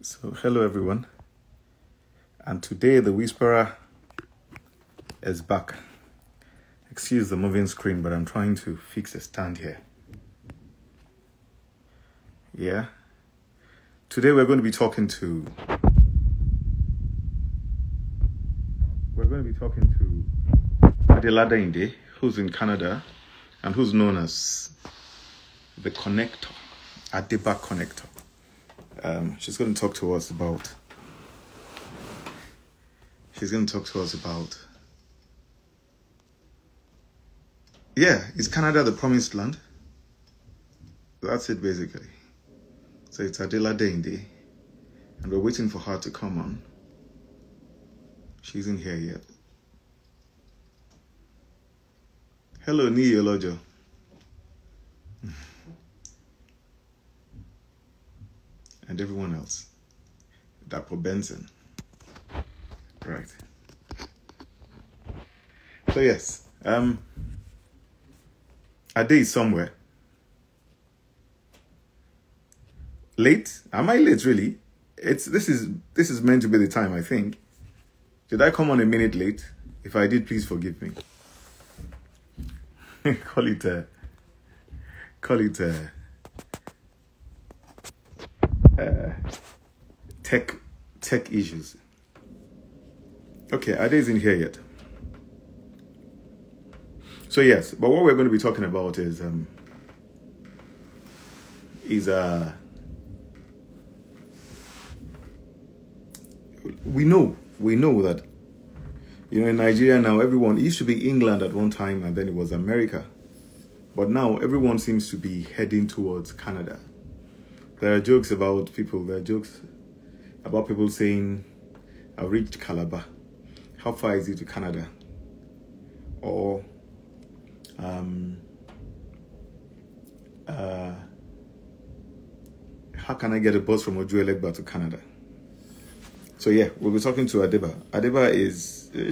So, hello everyone, and today the Whisperer is back. Excuse the moving screen, but I'm trying to fix a stand here. Yeah. Today we're going to be talking to Adelada Inde, who's in Canada and who's known as the Connector, Adeba Connector. She's going to talk to us about. Yeah, is Canada the promised land? That's it basically. So it's Adelada Inde, and we're waiting for her to come on. She isn't here yet. Hello, Niyolojo. And everyone else. Dapo Benson. Right. So yes, Ade is somewhere. Late? Am I late really? This is meant to be the time, I think. Did I come on a minute late? If I did, please forgive me. Call it tech issues. Okay, Ade isn't here yet. So yes, but what we're going to be talking about is we know that, in Nigeria now, everyone, it used to be England at one time and then it was America. But now everyone seems to be heading towards Canada. There are jokes about people saying, I've reached Calabar. How far is it to Canada? Or, how can I get a bus from Ojuelegba to Canada? So yeah, we'll be talking to Adeba. Adeba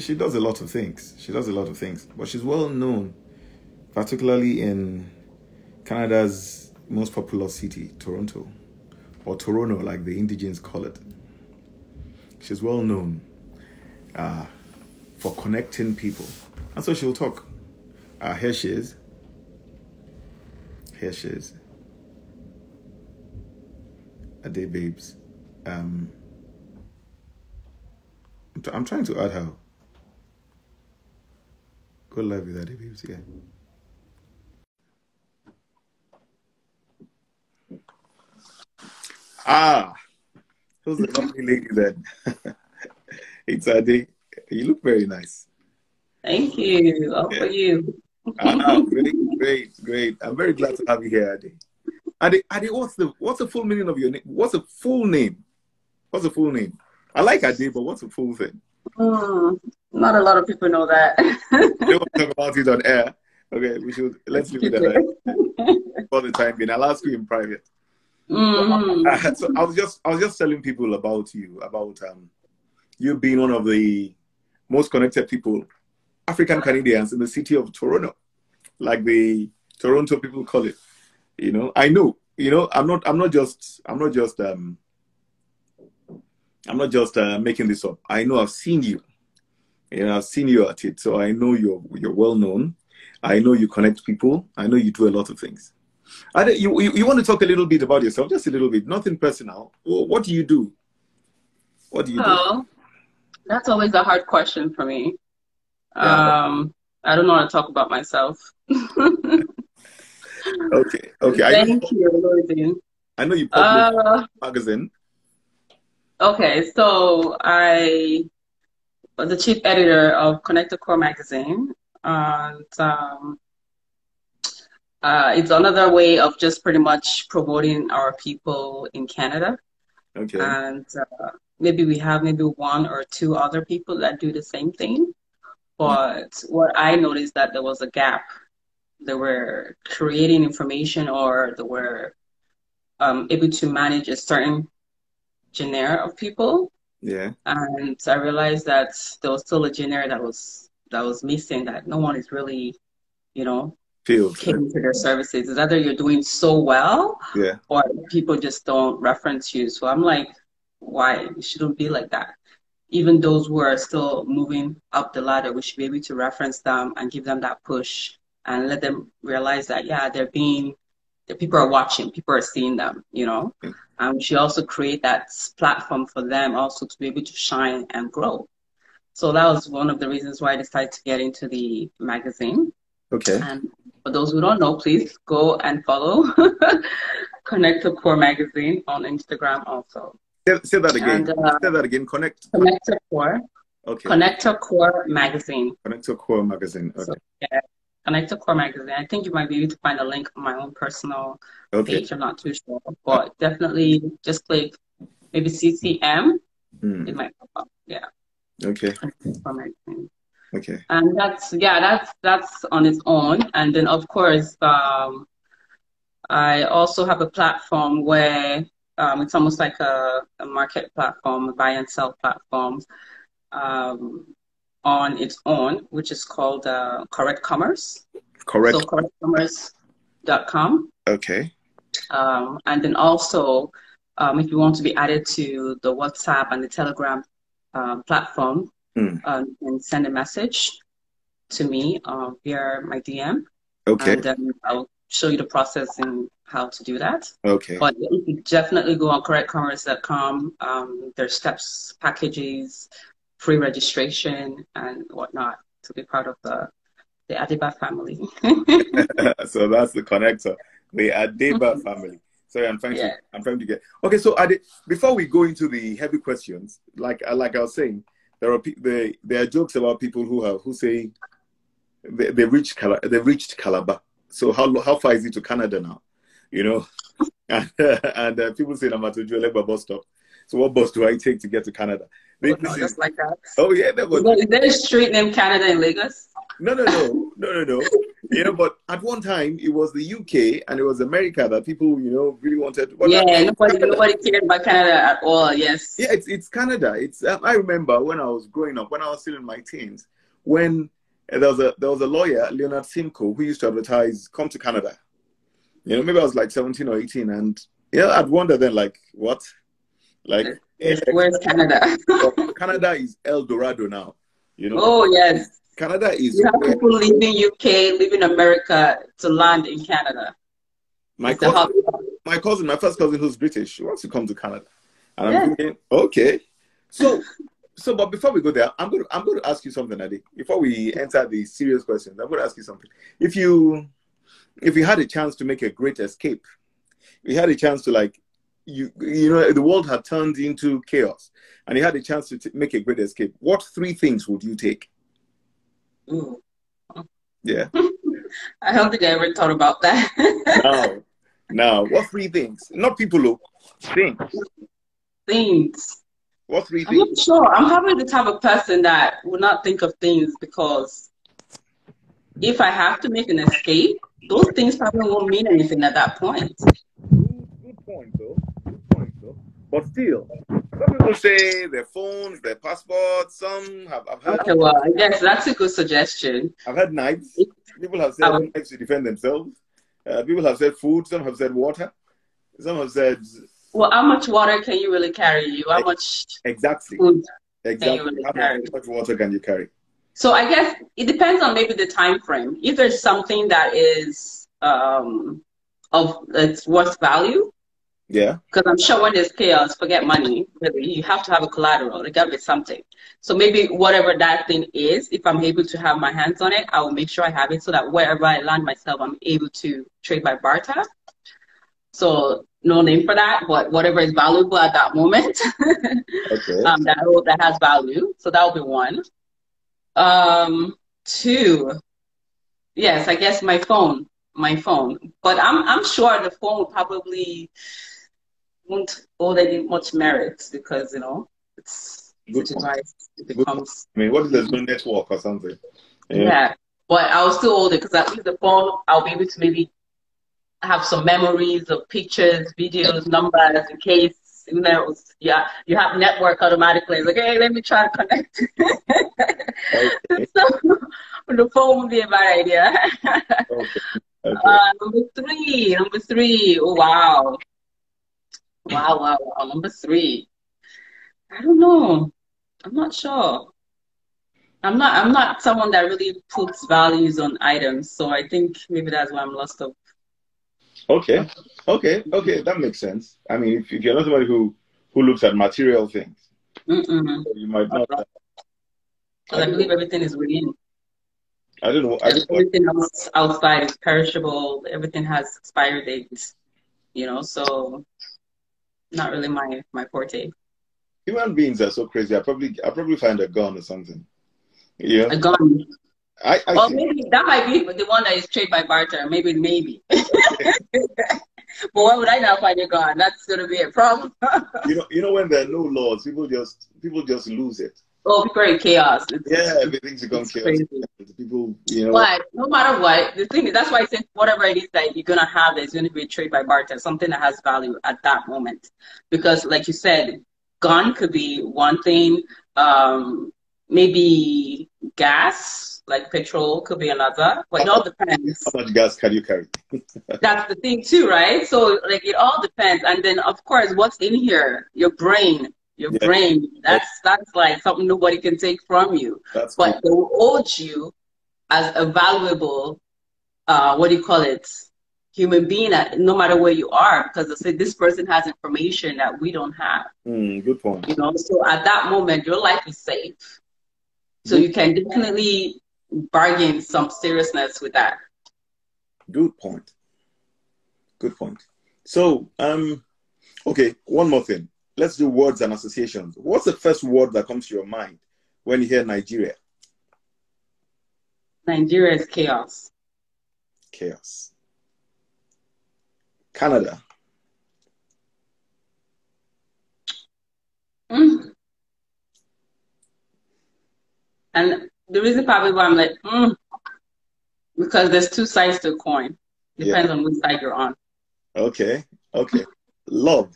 she does a lot of things. But she's well known, particularly in Canada's most populous city, Toronto, or Toronto, like the indigenes call it. She's well known for connecting people. And so she'll talk. Here she is. Ade babes. I'm trying to add her. Go live with Ade babes, yeah. Who's the lovely lady then? It's Ade. You look very nice. Thank you. How are you? Great. I'm very glad to have you here, Ade. Ade, what's the full meaning of your name? What's the full name? I like Ade, but what's the full thing? Not a lot of people know that. You don't want to talk about it on air. Okay, let's leave it at that for the time being. I'll ask you in private. So I was just telling people about you, about you being one of the most connected people, African Canadians, in the city of Toronto, like the Toronto people call it. I know. I'm not just making this up. I know. I've seen you. I've seen you at it, so I know you're well known. I know you connect people. I know you do a lot of things. You want to talk a little bit about yourself, just a little bit, nothing personal. What do you do? do? That's always a hard question for me. Yeah. I don't want to talk about myself. Okay. Thank you, Lordin. I know you publish a magazine. Okay, so I was the chief editor of Connector Core magazine, and it's another way of just pretty much promoting our people in Canada. Okay. And maybe we have one or two other people that do the same thing. But what I noticed that there was a gap. They were creating information, or they were able to manage a certain genre of people. Yeah. And I realized that there was still a genre that was missing, that no one is really, came to their services. It's either you're doing so well, yeah, or people just don't reference you. So I'm like, why it shouldn't be like that. Even those who are still moving up the ladder, we should be able to reference them and give them that push and let them realize that, yeah, the people are watching, people are seeing them, you know. And we should also create that platform for them also to be able to shine and grow. So that was one of the reasons why I decided to get into the magazine. Okay. And for those who don't know, please go and follow Connect to Core Magazine on Instagram also. Say that again. Say that again. Connect to Core. Okay. Connect to Core Magazine. Connect to Core Magazine. Okay. So, yeah, Connect to Core Magazine. I think you might be able to find a link on my own personal page. I'm not too sure, but definitely just click maybe CCM. It might pop up. Yeah. Okay. Okay. And that's on its own. And then of course, I also have a platform where it's almost like a market platform, a buy and sell platform on its own, which is called Correct Commerce. Correct. So correctcommerce.com. Okay. And then also, if you want to be added to the WhatsApp and the Telegram platform, and send a message to me via my DM. Okay. And I'll show you the process and how to do that. Okay. But you can definitely go on correctcommerce.com. There's steps, packages, free registration, and whatnot to be part of the Adiba family. So that's the connector, the Adiba family. Sorry, I'm trying to get. Okay, so before we go into the heavy questions, like I was saying, there are jokes about people who say they reached Calabar. So how far is it to Canada now? You know, and people say Namatojo bus stop. So what bus do I take to get to Canada? Just like that. Oh yeah, is there a street named Canada in Lagos? No. You know, but at one time it was the UK and it was America that people, really wanted. Nobody cared about Canada at all. Yes. Yeah, it's Canada. It's I remember when I was growing up, when I was still in my teens, when there was a lawyer, Leonard Simcoe, who used to advertise, "Come to Canada." You know, maybe I was like 17 or 18, and I'd wonder then, like, what? Like, where's Canada? Canada is El Dorado now. You know. Oh yes. Canada is. You have people leaving UK, leaving America to land in Canada. My first cousin who's British, she wants to come to Canada, and I'm thinking, okay, so but before we go there, I'm going to ask you something, Adi. Before we enter the serious questions, I'm going to ask you something. If you had a chance to make a great escape, you had a chance to the world had turned into chaos, and you had a chance to make a great escape. What 3 things would you take? Ooh. Yeah. I don't think I ever thought about that. Now, what 3 things? Not people, look. Things. What 3 things? I'm not sure. I'm probably the type of person that would not think of things, because if I have to make an escape, those things probably won't mean anything at that point. Good point, though. But still, some people say their phones, their passports. Some I've heard. Okay, well, I guess that's a good suggestion. I've had knives. People have said knives to defend themselves. People have said food. Some have said water. Some have said. Well, how much water can you really carry? How much food can you really carry? How much water can you carry? So I guess it depends on maybe the time frame. If there's something that is it's worth value. Yeah. Because I'm sure when there's chaos, forget money. Really, you have to have a collateral. There got to be something. So maybe whatever that thing is, if I'm able to have my hands on it, I will make sure I have it so that wherever I land myself, I'm able to trade by barter. So no name for that, but whatever is valuable at that moment, okay. that has value. So that will be 1. 2, yes, I guess my phone. But I'm sure the phone probably won't hold any much merit, because it's a device. It becomes. I mean, what if there's no network or something? Yeah, but I'll still hold it, because at least the phone, I'll be able to maybe have some memories of pictures, videos, numbers, in case you have network automatically. It's like, hey, let me try to connect. Okay. So the phone would be a bad idea. Okay. Number three. Oh, wow. Wow. Number 3. I don't know. I'm not sure. I'm not someone that really puts values on items, so I think maybe that's why I'm lost of. Okay, okay, that makes sense. I mean, if you're not somebody who looks at material things, Mm-mm. you might not. Because I believe everything is within. I don't know. Everything else outside is perishable. Everything has expiry dates, so not really my forte. Human beings are so crazy. I probably find a gun or something. Yeah. A gun. I see. Maybe that might be the one that is trade by barter. Maybe. But why would I not find a gun? That's gonna be a problem. You know when there are no laws, people just lose it. Oh, people are in chaos. Yeah, everything's gone chaos. People, But no matter what, the thing is, that's why I said whatever it is that you're gonna have, there's gonna be a trade by barter, something that has value at that moment. Because, like you said, gun could be one thing. Maybe gas, like petrol, could be another. But it all depends. How much gas can you carry? That's the thing too, right? So, like, it all depends. And then, of course, what's in here? Your brain. Your brain. That's like something nobody can take from you. But they will hold you as a valuable, what do you call it, human being, no matter where you are, because they say this person has information that we don't have. Good point. So at that moment, your life is safe. So you can definitely bargain some seriousness with that. Good point. Good point. So, okay, one more thing. Let's do words and associations. What's the first word that comes to your mind when you hear Nigeria? Nigeria is chaos. Chaos. Canada. And the reason probably why I'm like, because there's two sides to a coin. Depends on which side you're on. Okay. Love.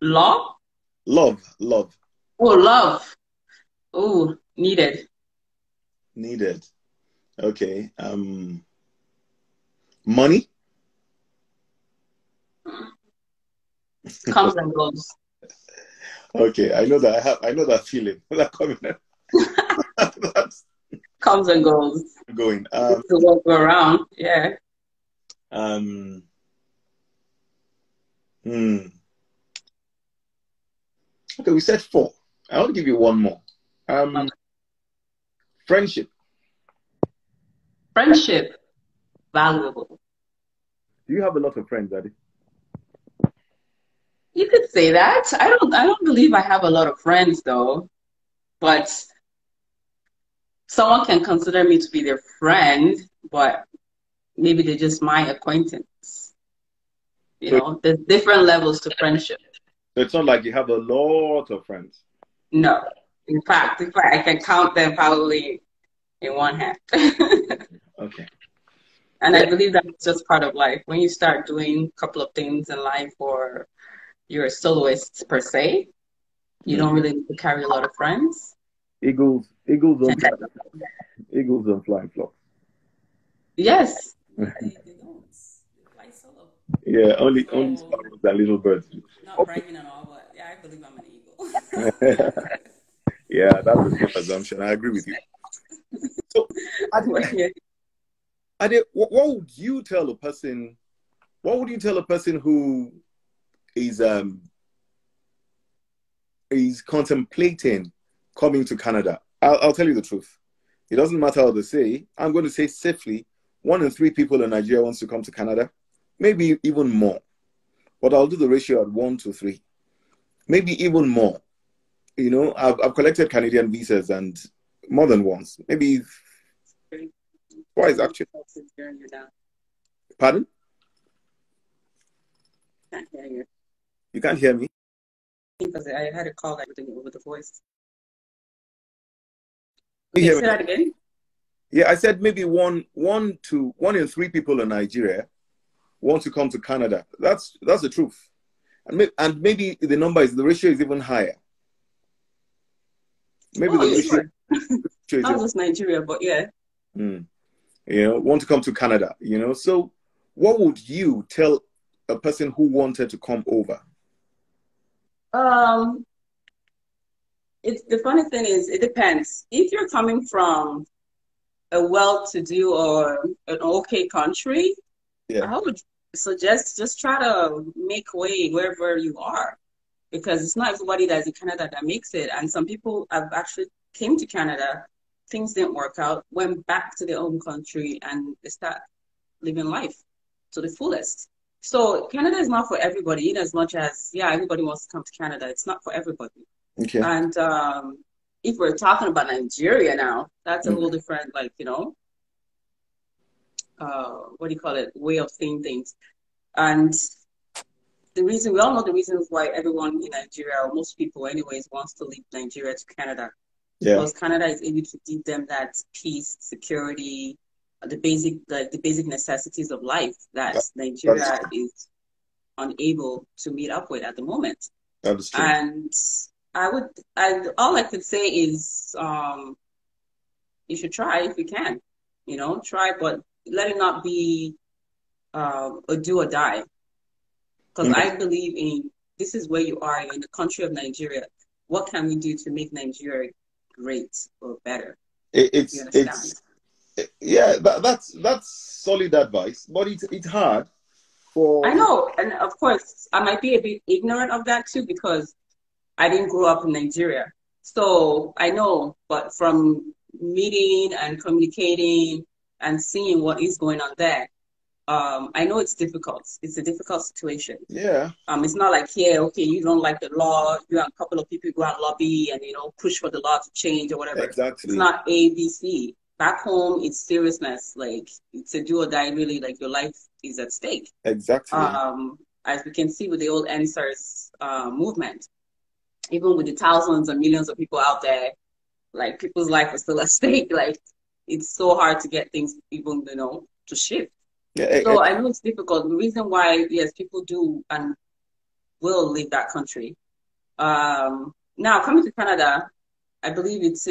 Law? Love. Oh, love. Oh, needed. Needed. Okay. Money. Comes and goes. Okay, I know that feeling. That's comes and goes. Going. To walk around, yeah. Okay, we said 4. I want to give you one more. Okay. Friendship. Friendship, valuable. Do you have a lot of friends, Daddy? You could say that. I don't believe I have a lot of friends though, but someone can consider me to be their friend, but maybe they're just my acquaintance. There's different levels to friendship. So it's not like you have a lot of friends. No. In fact, I can count them probably in one hand. Okay. And I believe that's just part of life. When you start doing a couple of things in life, or you're a soloist per se, you don't really need to carry a lot of friends. Eagles don't fly in flocks. Yes. Yeah, only sparrows and little birds. Not bragging and all, but yeah, I believe I'm an eagle. Yeah, that's a safe assumption. I agree with you. So, Ade, what would you tell a person? What would you tell a person who is contemplating coming to Canada? I'll tell you the truth. It doesn't matter how they say. I'm going to say safely, 1 in 3 people in Nigeria wants to come to Canada. Maybe even more. But I'll do the ratio at 1 to 3. Maybe even more. I've collected Canadian visas and more than once. Maybe twice, actually. Pardon? I can't hear you. You can't hear me? Because I had a call with the voice. Okay, say that again? Yeah, I said maybe 1 in 3 people in Nigeria want to come to Canada. That's the truth. And maybe the ratio is even higher. Maybe the ratio is not just Nigeria, but yeah. Want to come to Canada, So what would you tell a person who wanted to come over? the funny thing is, it depends. If you're coming from a well-to-do or an okay country, Yeah. I would suggest just try to make way wherever you are, because it's not everybody that's in Canada that makes it. And some people have actually came to Canada, things didn't work out, went back to their own country, and they start living life to the fullest. So Canada is not for everybody, in as much as, yeah, everybody wants to come to Canada. It's not for everybody. Okay. And if we're talking about Nigeria now, that's a whole different, like, what do you call it, way of seeing things. And we all know the reasons why everyone in Nigeria, or most people anyways, wants to leave Nigeria to Canada. Yeah. Because Canada is able to give them that peace, security, the basic necessities of life that Nigeria is unable to meet up with at the moment. That is true. And all I could say is, you should try if you can, try, but let it not be a do or die. Because I believe in, this is where you are, in the country of Nigeria. What can we do to make Nigeria great or better? That's solid advice, but it's hard for. I know, and of course, I might be a bit ignorant of that too, because I didn't grow up in Nigeria. So I know, but from meeting and communicating and seeing what is going on there, I know it's difficult. It's a difficult situation. Yeah. It's not like here, okay, you don't like the law, you and a couple of people go out and lobby and, push for the law to change or whatever. Exactly. It's not ABC. Back home, it's seriousness. Like, it's a do or die, really. Like, your life is at stake. Exactly. As we can see with the old NSARS movement, even with the thousands and millions of people out there, like, people's life is still at stake. Like, it's so hard to get things even, to shift. Yeah, so I know it's difficult. The reason why, yes, people do and will leave that country. Now, coming to Canada, I believe it's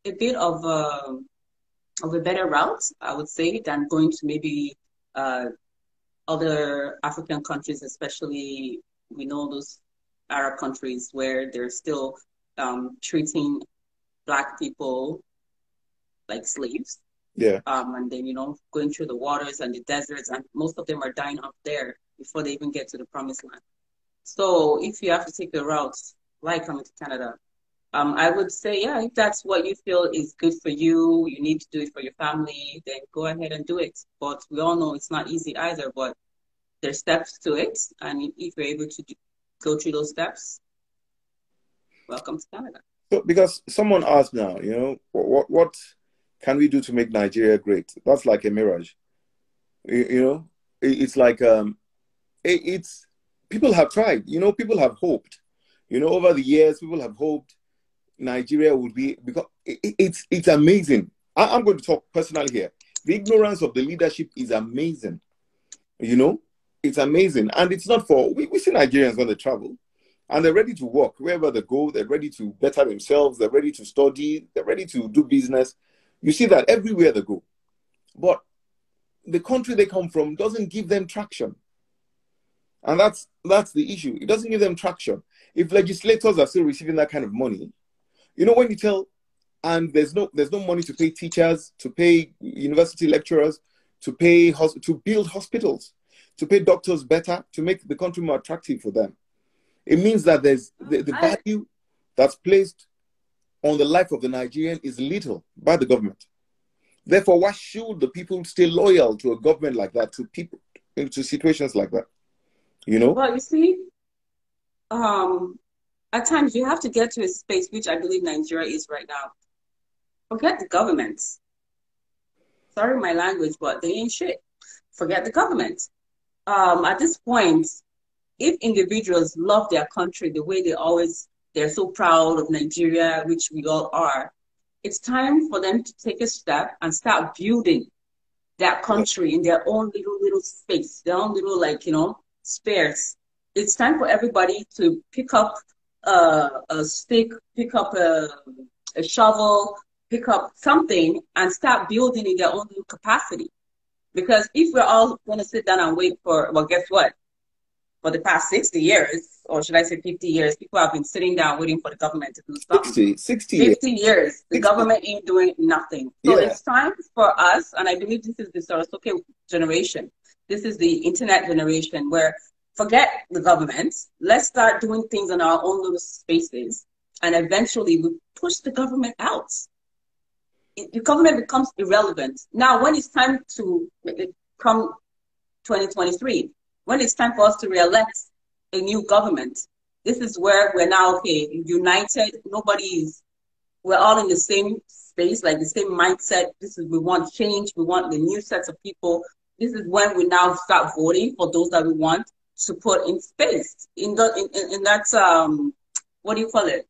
a bit of a better route, I would say, than going to maybe other African countries, especially, we know those Arab countries where they're still treating Black people like slaves. Yeah. And then, going through the waters and the deserts, and most of them are dying up there before they even get to the promised land. So if you have to take the route, like coming to Canada, I would say, yeah, if that's what you feel is good for you, you need to do it for your family, then go ahead and do it. But we all know it's not easy either, but there's steps to it. And if you're able to go through those steps, welcome to Canada. So, because someone asked now, what can we do to make Nigeria great? That's like a mirage. It's like it's people have tried. People have hoped. Over the years, people have hoped Nigeria would be, because it's amazing. I'm going to talk personally here. The ignorance of the leadership is amazing. It's amazing, and it's not for we see Nigerians when they travel, and they're ready to work wherever they go. They're ready to better themselves. They're ready to study. They're ready to do business. You see that everywhere they go. But the country they come from doesn't give them traction. And that's the issue. It doesn't give them traction. If legislators are still receiving that kind of money, when you tell, and there's no money to pay teachers, to pay university lecturers, to build hospitals, to pay doctors better, to make the country more attractive for them. It means that there's the value that's placed on the life of the Nigerian is little by the government. Therefore, why should the people stay loyal to a government like that, to people, to situations like that? Well, you see, at times you have to get to a space, which I believe Nigeria is right now. Forget the government. Sorry my language, but they ain't shit. Forget the government. At this point, if individuals love their country the way they're so proud of Nigeria, which we all are, it's time for them to take a step and start building that country in their own little space, their own little, spares. It's time for everybody to pick up a stick, pick up a shovel, pick up something and start building in their own capacity. Because if we're all going to sit down and wait for, well, guess what? for the past 60 years, or should I say 50 years, people have been sitting down waiting for the government to do something. 60 years. years. 50 years. The 60. government ain't doing nothing. So it's time for us, and I believe this is the Sorosuke generation. This is the internet generation where forget the government. Let's start doing things in our own little spaces. And eventually we push the government out. The government becomes irrelevant. Now, when it's time to come 2023, when it's time for us to re-elect a new government, this is where we're now, okay, united. We're all in the same space, like the same mindset. We want change. We want the new sets of people. This is when we now start voting for those that we want to put in space, in that, what do you call it?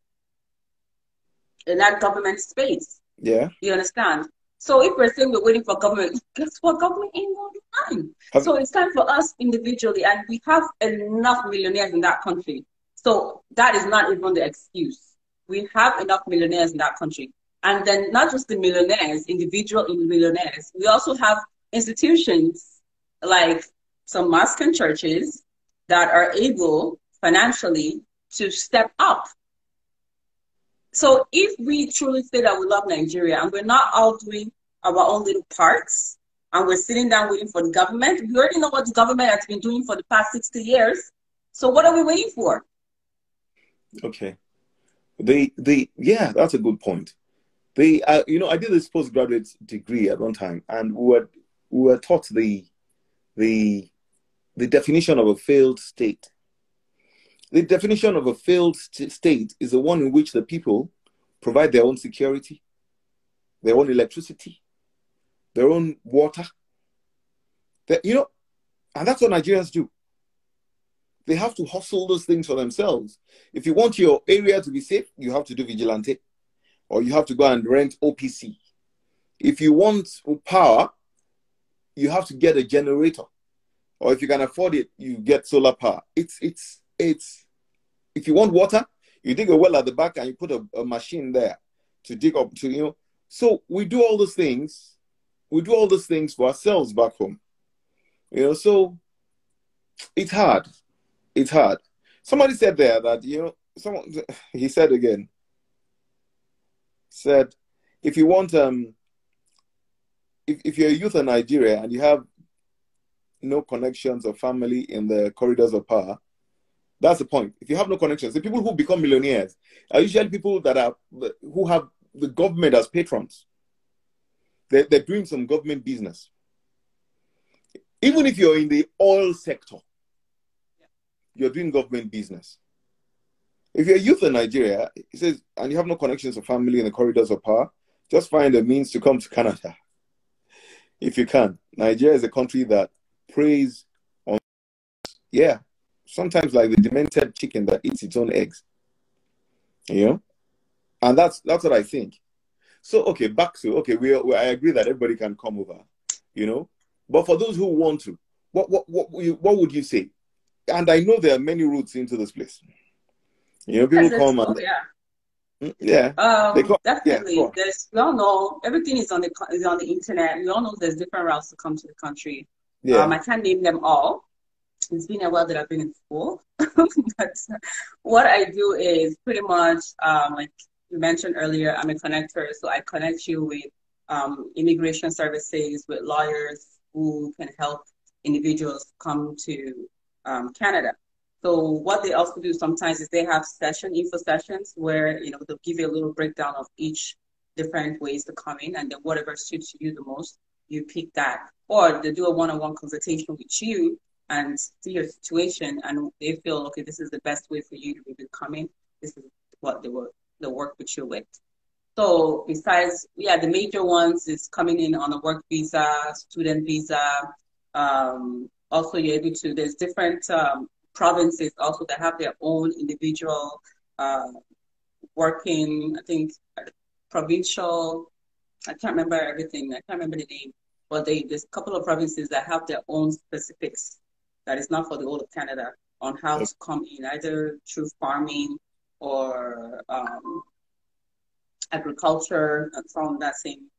In that government space. Yeah. You understand? So if we're saying we're waiting for government, guess what? Government ain't going to do time. So it's time for us individually, and we have enough millionaires in that country. So that is not even the excuse. We have enough millionaires in that country. And then not just the millionaires, individual millionaires, we also have institutions like some mosques and churches that are able financially to step up. So if we truly say that we love Nigeria and we're not all doing our own little parts and we're sitting down waiting for the government, we already know what the government has been doing for the past 60 years. So what are we waiting for? Okay. Yeah, that's a good point. I did this postgraduate degree at one time, and we were taught the definition of a failed state. The definition of a failed state is the one in which the people provide their own security, their own electricity, their own water. And that's what Nigerians do. They have to hustle those things for themselves. If you want your area to be safe, you have to do vigilante, or you have to go and rent OPC. If you want power, you have to get a generator, or if you can afford it, you get solar power. If you want water, you dig a well at the back and you put a machine there to dig up to, So we do all those things. We do all those things for ourselves back home. So it's hard. It's hard. Somebody said there that, he said again, if you want, if you're a youth in Nigeria and you have no connections or family in the corridors of power, that's the point. If you have no connections, the people who become millionaires are usually people who have the government as patrons. They're doing some government business. Even if you're in the oil sector, you're doing government business. If you're a youth in Nigeria, he says, and you have no connections or family in the corridors of power, just find a means to come to Canada. If you can. Nigeria is a country that preys on, sometimes like the demented chicken that eats its own eggs. And that's what I think. So, okay, back to, I agree that everybody can come over, But for those who want to, what would you say? And I know there are many routes into this place. People come and... Definitely. We all know everything is on the internet. We all know there's different routes to come to the country. I can't name them all. It's been a while that I've been in school. But what I do is pretty much, like you mentioned earlier, I'm a connector. So I connect you with immigration services, with lawyers who can help individuals come to Canada. So what they also do sometimes is they have info sessions where, they'll give you a little breakdown of each different ways to come in, and then whatever suits you the most, you pick that. Or they do a one-on-one consultation with you and see your situation, and they feel, okay, this is the best way for you to be coming. This is what they'll work with you with. So besides, the major ones is coming in on a work visa, student visa. Also, you're able to, there's different provinces also that have their own individual working, I think, provincial, I can't remember everything, I can't remember the name, but there's a couple of provinces that have their own specifics that is not for the whole of Canada on how to come in, either through farming or agriculture and from that same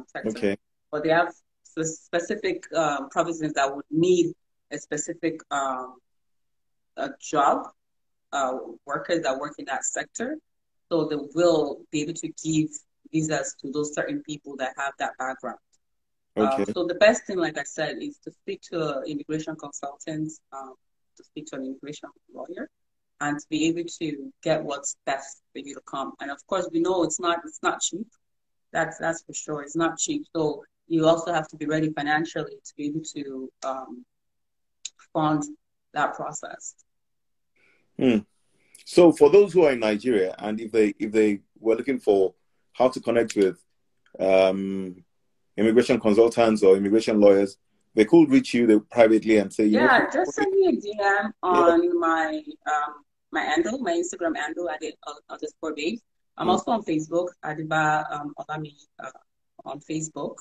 sector. Okay. But they have specific provinces that would need a specific a job, workers that work in that sector. So they will be able to give visas to those certain people that have that background. Okay. So the best thing, like I said, is to speak to immigration consultants, to speak to an immigration lawyer, and to be able to get what's best for you to come. And of course, we know it's not cheap. That's for sure. It's not cheap. So you also have to be ready financially to be able to fund that process. So for those who are in Nigeria, and if they were looking for how to connect with immigration consultants or immigration lawyers, they could reach you privately and say, yeah, just send me a DM on my my handle, my Instagram handle, @_babes. I'm also on Facebook, Adiba Olami on Facebook.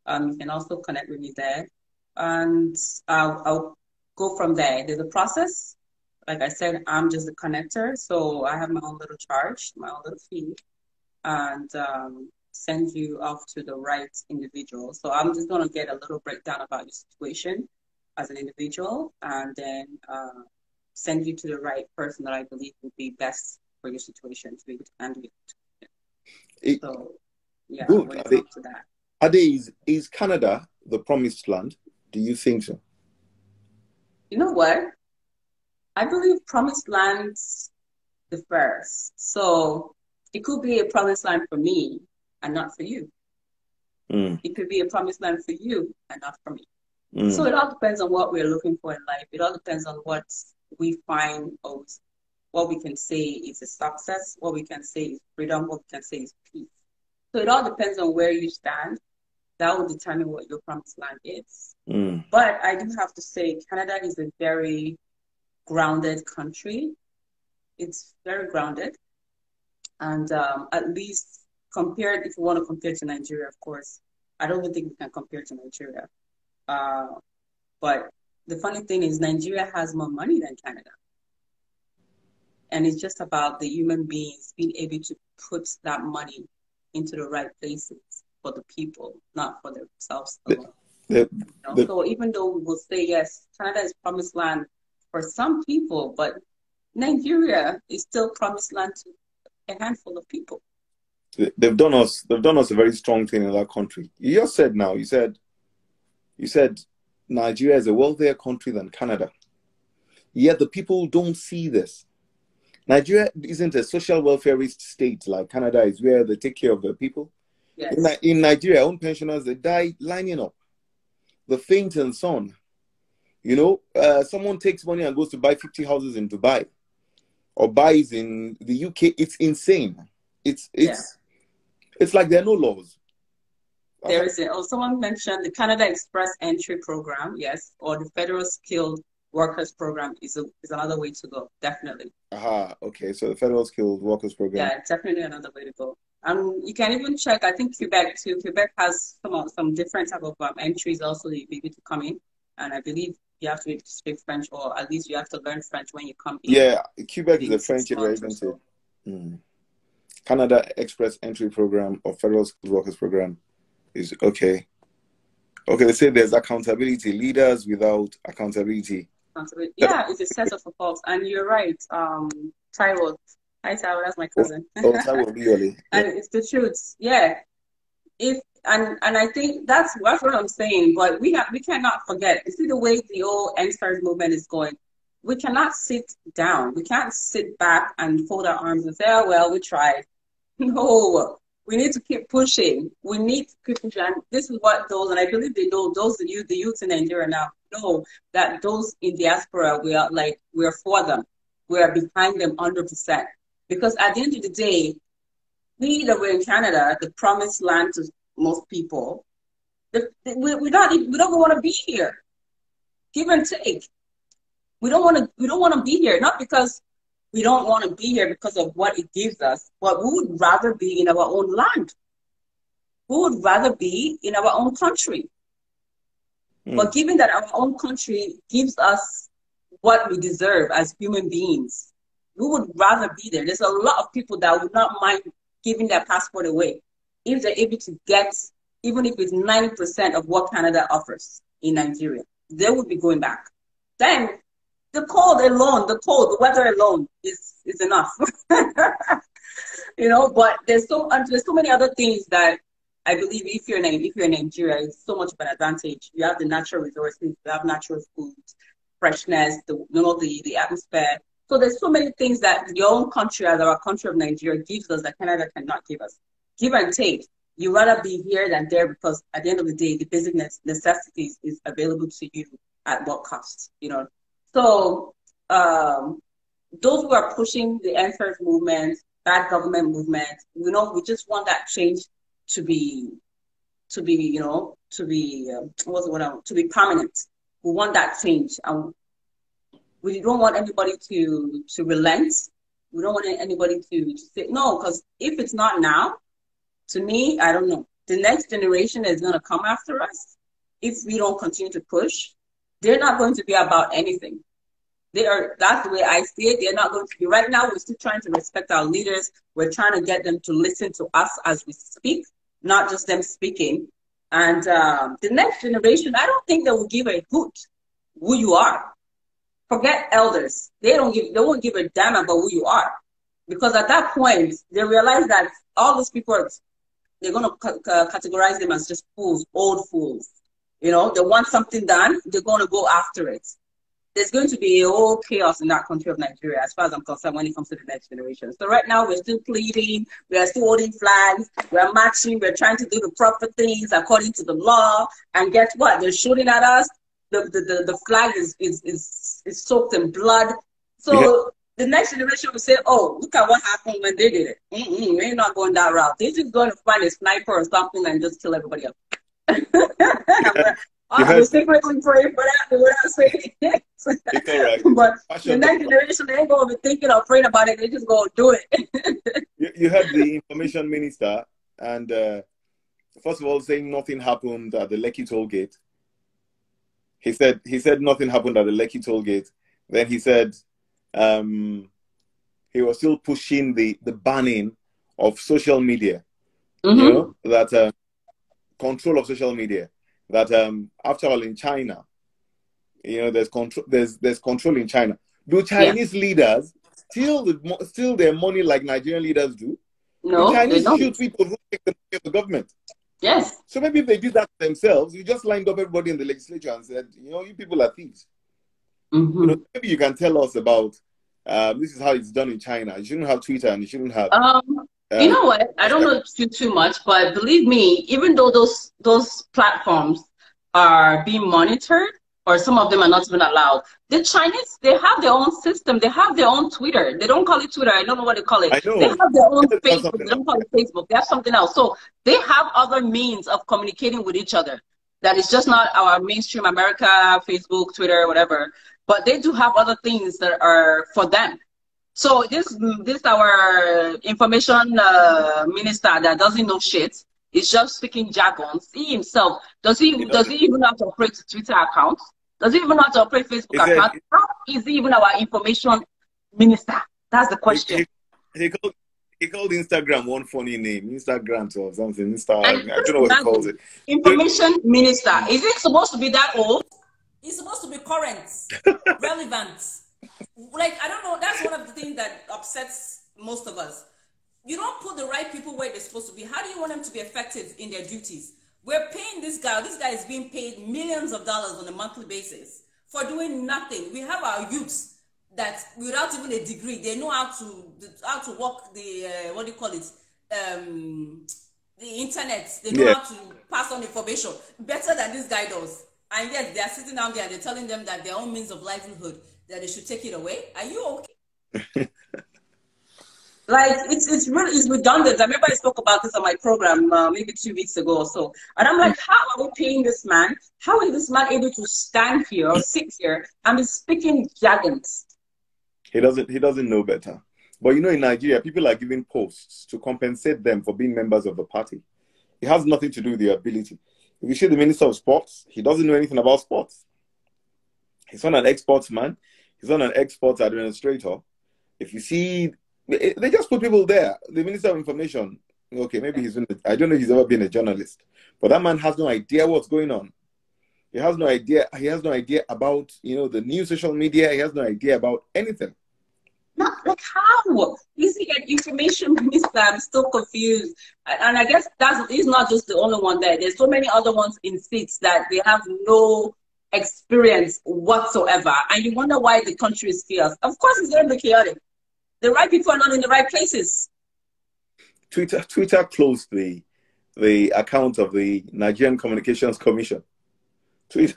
You can also connect with me there, and I'll go from there. There's a process. Like I said, I'm just a connector, so I have my own little charge, my own little fee, and send you off to the right individual. So I'm just going to get a little breakdown about your situation as an individual, and then send you to the right person that I believe would be best for your situation to be able to handle it. So, yeah, good. when it comes to that. Is Canada the promised land? Do you think so? You know what? I believe promised lands differs. So it could be a promised land for me and not for you. It could be a promised land for you and not for me. So it all depends on what we're looking for in life. It all depends on what we find, or what we can say is a success, what we can say is freedom, what we can say is peace. So it all depends on where you stand. That will determine what your promised land is. But I do have to say, Canada is a very grounded country. It's very grounded. And at least compared, if you want to compare to Nigeria, of course, I don't think we can compare to Nigeria. But the funny thing is, Nigeria has more money than Canada. And it's just about the human beings being able to put that money into the right places for the people, not for themselves alone. So even though we will say, yes, Canada is promised land for some people, but Nigeria is still promised land to a handful of people. They've done us a very strong thing in that country. You just said now, you said Nigeria is a wealthier country than Canada. Yet the people don't see this. Nigeria isn't a social welfarist state like Canada is, where they take care of their people. Yes. In Nigeria, own pensioners, they die lining up. The faint and so on. Someone takes money and goes to buy 50 houses in Dubai or buys in the UK. It's insane. It's like there are no laws. There is someone mentioned the Canada Express Entry Program, yes, or the Federal Skilled Workers Program is another way to go, definitely. Okay, so the Federal Skilled Workers Program. Yeah, definitely another way to go. You can even check, I think Quebec too. Quebec has some different type of entries also that you be able to come in. And I believe you have to be able to speak French, or at least you have to learn French when you come in. Yeah, Quebec is a French area, isn't it? Canada Express Entry Program or Federal Skilled Workers Program is okay. Okay, they say there's accountability. Leaders without accountability. Yeah, it's a set of faults. And you're right, Taiwo. Hi, Taiwo, that's my cousin. Taiwo, really. And it's the truth. Yeah. And I think that's what I'm saying. But we cannot forget. You see the way the whole NSARS movement is going. We cannot sit down. We can't sit back and fold our arms and say, "Oh well, we tried." No, we need to keep pushing. We need to keep pushing. And this is what those, and I believe they know, the youth in Nigeria now know that those in diaspora, we're for them. We are behind them 100%. Because at the end of the day, we that we're in Canada, the promised land to most people, we don't want to be here. Give and take. We don't want to be here, not because we don't want to be here because of what it gives us, but we would rather be in our own land. We would rather be in our own country. But given that our own country gives us what we deserve as human beings, we would rather be there. There's a lot of people that would not mind giving their passport away if they're able to get, even if it's 90% of what Canada offers in Nigeria. They would be going back. Then the cold alone, the weather alone is enough. You know, but there's so many other things that I believe if you're in Nigeria, it's so much of an advantage. You have the natural resources, you have natural foods, freshness, the atmosphere. So there's so many things that your own country, as our country of Nigeria, gives us that Canada cannot give us. Give and take. You rather be here than there because at the end of the day, the basic necessities is available to you at what cost, you know. So those who are pushing the NSARS movement, bad government movement, you know, we just want that change to be permanent. We want that change. We don't want anybody to relent. We don't want anybody to say no, because if it's not now, to me, I don't know. The next generation is going to come after us. If we don't continue to push, they're not going to be about anything. That's the way I see it. They're not going to be. Right now, we're still trying to respect our leaders. We're trying to get them to listen to us as we speak, not just them speaking. And the next generation, I don't think they will give a hoot who you are. Forget elders. They won't give a damn about who you are. Because at that point, they realize that all those people, they're going to categorize them as just fools, old fools. You know, they want something done, they're going to go after it. There's going to be a whole chaos in that country of Nigeria, as far as I'm concerned, when it comes to the next generation. So right now, we're still pleading, we are still holding flags, we're marching, we're trying to do the proper things according to the law. And guess what? They're shooting at us. The flag is soaked in blood. So the next generation will say, oh, look at what happened when they did it. We're not going that route. They're just going to find a sniper or something and just kill everybody else. We're secretly praying for that without saying it. But the next generation, they ain't going to be thinking or praying about it. They just going to do it. You had the information minister, and first of all, saying nothing happened at the Lekki toll gate. He said nothing happened at the Lekki toll gate. Then he said he was still pushing the banning of social media. You know, that control of social media. That after all, in China, you know, there's control in China. Do Chinese leaders steal their money like Nigerian leaders do? No, the Chinese shoot people who take the money of the government. Yes. So maybe if they did that themselves, you just lined up everybody in the legislature and said, you know, you people are thieves. You know, maybe you can tell us about this is how it's done in China. You shouldn't have Twitter and you shouldn't have. You know what? I don't know too much, but believe me, even though those platforms are being monitored, or some of them are not even allowed, the Chinese, they have their own system. They have their own Twitter. They don't call it Twitter. I don't know what they call it. They have their own Facebook. They don't call it Facebook. They have something else. So they have other means of communicating with each other. That is just not our mainstream America, Facebook, Twitter, whatever. But they do have other things that are for them. So this our information minister that doesn't know shit is just speaking jargons. He himself does he even know how to operate a Twitter account? Does he even know how to operate Facebook account? How is he even our information minister? That's the question. He called Instagram one funny name, Instagram or something. I don't know what he calls it. Information minister. Is it supposed to be that old? It's supposed to be current, relevant. Like, I don't know, that's one of the things that upsets most of us. You don't put the right people where they're supposed to be. How do you want them to be effective in their duties? We're paying this guy. This guy is being paid millions of dollars on a monthly basis for doing nothing. We have our youths that, without even a degree, they know how to work the what do you call it? The internet. They know how to pass on information better than this guy does. And yet they are sitting down there and they're telling them that their own means of livelihood, that they should take it away. Are you okay? Like, it's redundant. I remember I spoke about this on my program maybe 2 weeks ago or so. And I'm like, how are we paying this man? How is this man able to stand here or sit here and be speaking jargons? He doesn't know better. But you know, in Nigeria, people are given posts to compensate them for being members of the party. It has nothing to do with their ability. If you see the Minister of Sports, he doesn't know anything about sports. He's not an exports man. He's not an exports administrator. If you see, they just put people there. The Minister of Information, okay, maybe I don't know if he's ever been a journalist, but that man has no idea what's going on. He has no idea. He has no idea about, the new social media. He has no idea about anything. Not like how? You see, an information minister, I'm still confused. And I guess he's not just the only one there. There's so many other ones in seats that they have no experience whatsoever. And you wonder why the country is chaos. Of course, it's going to be chaotic. The right people are not in the right places. Twitter closed the account of the Nigerian Communications Commission. Twitter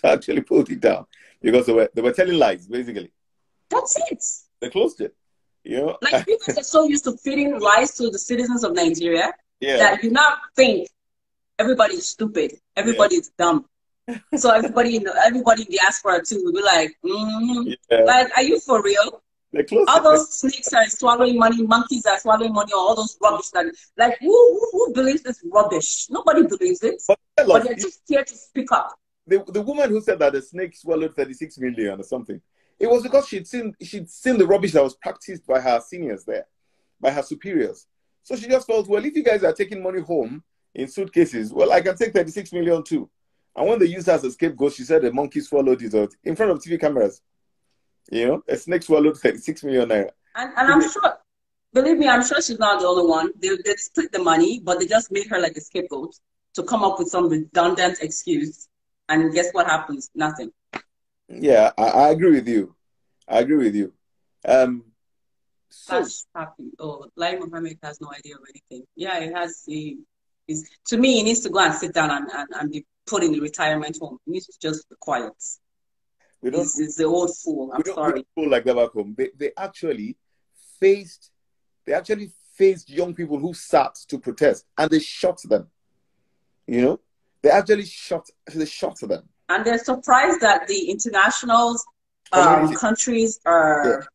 actually pulled it down because they were telling lies, basically. That's it. They closed it. Like people are so used to feeding lies to the citizens of Nigeria that you now think everybody's stupid, everybody's dumb. So everybody in the diaspora too will be like, like, are you for real? All those snakes are swallowing money, monkeys are swallowing money, or all those rubbish like who believes this rubbish? Nobody believes it. But they're just here to speak up. The woman who said that the snake swallowed 36 million or something, it was because she'd seen the rubbish that was practiced by her seniors there, by her superiors. So she just felt, well, if you guys are taking money home in suitcases, well, I can take 36 million too. And when they used her as a scapegoat, she said the monkey swallowed it out in front of TV cameras. A snake swallowed 36 million naira. And I'm sure, believe me, I'm sure she's not the only one. They split the money, but they just made her like a scapegoat to come up with some redundant excuse. And guess what happens? Nothing. Yeah, I agree with you. That's happy. Oh, Lai Mohammed has no idea of anything. Yeah, to me, he needs to go and sit down and be put in the retirement home. He needs to just be quiet. He's the old fool. I'm sorry. We don't fool like that back home. They actually faced young people who sat to protest, and they shot them. They actually shot them. And they're surprised that the international countries are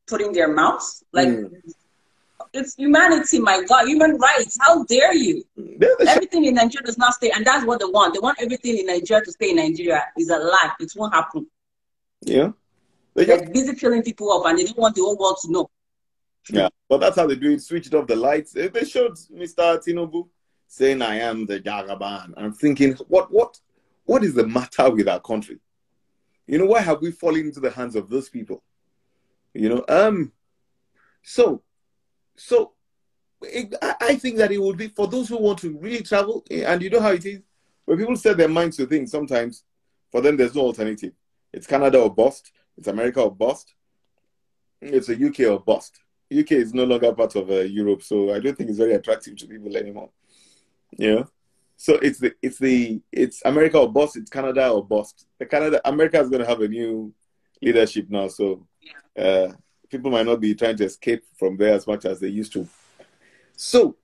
putting their mouths. Like, it's humanity, my God, human rights. How dare you? Everything in Nigeria does not stay, and that's what they want. They want everything in Nigeria to stay in Nigeria. It's a lie. It won't happen. Yeah. They're busy killing people up, and they don't want the whole world to know. Yeah, but that's how they do it. Switched off the lights. They showed Mr. Tinubu saying, "I am the Jagaban." I'm thinking, what is the matter with our country? Why have we fallen into the hands of those people? So I think that it would be for those who want to really travel, and you know how it is. When people set their minds to things, sometimes for them there's no alternative. It's Canada or bust. It's America or bust. It's the UK or bust. UK is no longer part of Europe, so I don't think it's very attractive to people anymore. So it's America or bust. It's Canada or bust. America is going to have a new leadership now, so people might not be trying to escape from there as much as they used to. So,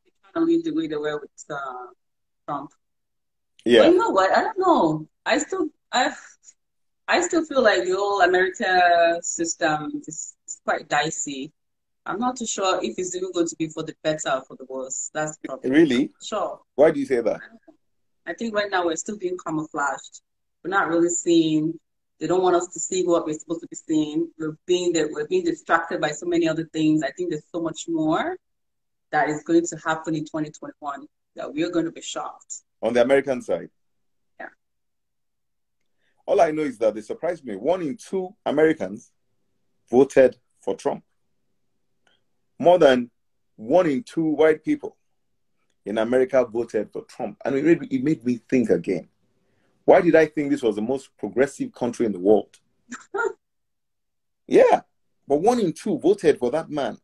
people trying to leave the way they were with Trump. Yeah. But you know what? I don't know. I still feel like the whole America system is quite dicey. I'm not too sure if it's even going to be for the better or for the worse. That's the problem. Really? Sure. Why do you say that? I think right now we're still being camouflaged. We're not really seeing. They don't want us to see what we're supposed to be seeing. We're being distracted by so many other things. I think there's so much more that is going to happen in 2021 that we're going to be shocked. On the American side? Yeah. All I know is that they surprised me. 1 in 2 Americans voted for Trump. More than 1 in 2 white people in America voted for Trump. And it made me think again. Why did I think this was the most progressive country in the world? Yeah, but 1 in 2 voted for that man.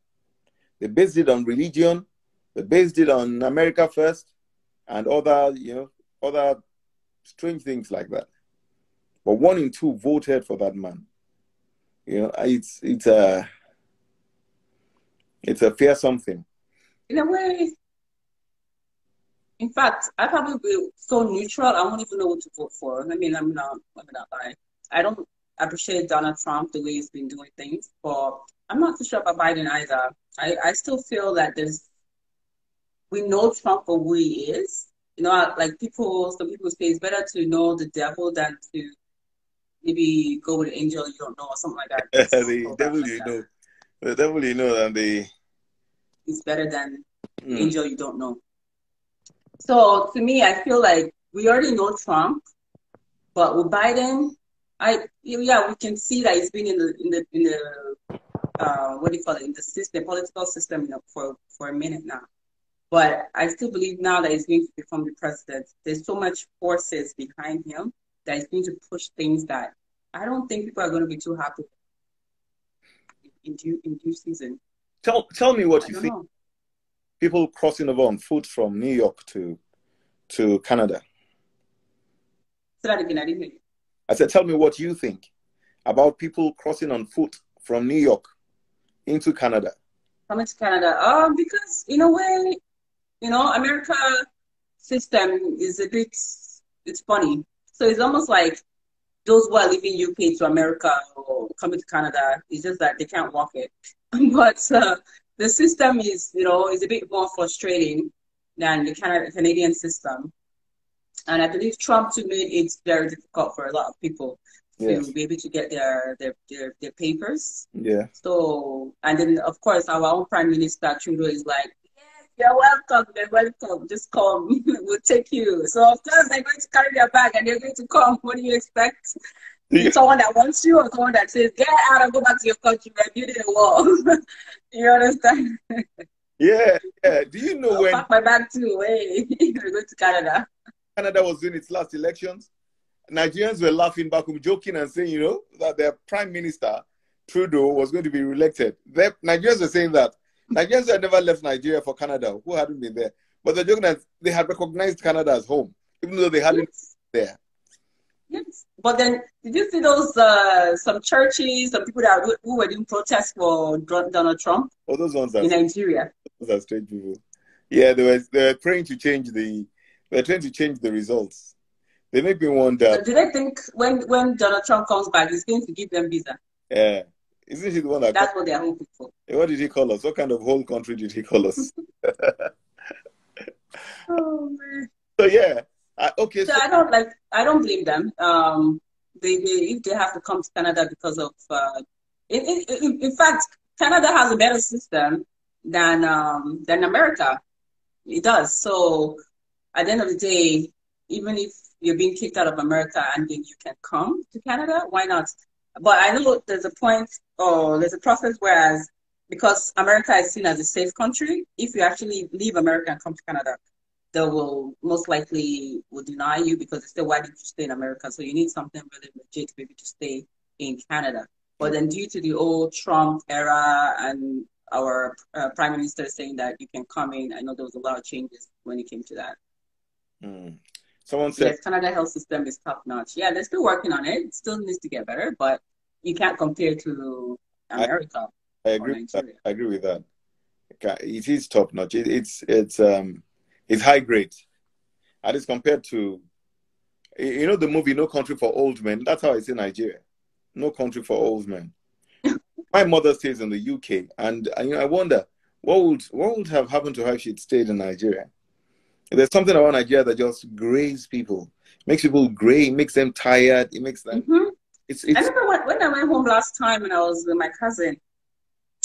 They based it on religion. They based it on America first and other strange things like that. But 1 in 2 voted for that man. It's a fearsome thing. In a way, in fact, I probably be so neutral. I won't even know what to vote for. I mean, let me not lie. I don't appreciate Donald Trump the way he's been doing things, but I'm not too sure about Biden either. I still feel that we know Trump for who he is. Like some people say it's better to know the devil than to maybe go with an angel you don't know or something like that. The devil you know. The devil you know than the... It's better than the angel you don't know. So to me, I feel like we already know Trump, but with Biden, we can see that he's been in the what do you call it, in the system, political system, for a minute now. But I still believe now that he's going to become the president, there's so much forces behind him that he's going to push things that I don't think people are going to be too happy in due season. Tell me what you think. People crossing over on foot from New York to Canada. Say that again, I didn't hear you. I said, tell me what you think about people crossing on foot from New York into Canada. Coming to Canada, because in a way, America system is it's funny. So it's almost like those who are leaving UK to America or coming to Canada, it's just that they can't walk it. But the system is, is a bit more frustrating than the Canadian system. And I believe Trump too made it very difficult for a lot of people to be able to get their papers. Yeah. So, and then of course our own Prime Minister Trudeau is like, you're welcome, they're welcome, just come, we'll take you. So of course they're going to carry their bag and they're going to come. What do you expect? Someone that wants you or someone that says, get out and go back to your country, we're building a wall. You understand? Yeah. Do you know I'll when... pack my bag too, hey, we're going to Canada. Canada was doing its last elections, Nigerians were laughing back home, joking and saying, that their Prime Minister, Trudeau, was going to be re-elected. Nigerians were saying that. Nigerians had never left Nigeria for Canada, who hadn't been there. But they're joking that they had recognized Canada as home, even though they hadn't been there. Yes. But then, did you see those, some churches, some people who were doing protests for Donald Trump? Oh, those ones are... In Nigeria. Those are strange people. Yeah, they were trying to change the results. They make me wonder. So do they think when Donald Trump comes back, he's going to give them visa? Yeah. Isn't he the one that... That's what they're hoping for. What did he call us? What kind of whole country did he call us? Oh, man. So, yeah. Okay. So I don't blame them. If they have to come to Canada because of... in fact, Canada has a better system than America. It does. So at the end of the day, even if you're being kicked out of America and then you can come to Canada, why not? But I know there's a point, or there's a process, whereas because America is seen as a safe country, if you actually leave America and come to Canada, they will most likely deny you because they say, why did you stay in America? So you need something really legit to be able to stay in Canada. But then due to the old Trump era and our Prime Minister saying that you can come in, I know there was a lot of changes when it came to that. Someone said... Yes, Canada health system is top notch. Yeah, they're still working on it. It still needs to get better, but you can't compare to America. I agree with that. It is top notch. It's high grade. And it's compared to, the movie No Country for Old Men. That's how I say Nigeria. No Country for Old Men. My mother stays in the UK, and I wonder what would have happened to her if she'd stayed in Nigeria. There's something about Nigeria that just grays people, makes people gray, makes them tired. It makes them. It's. I remember when I went home last time and I was with my cousin,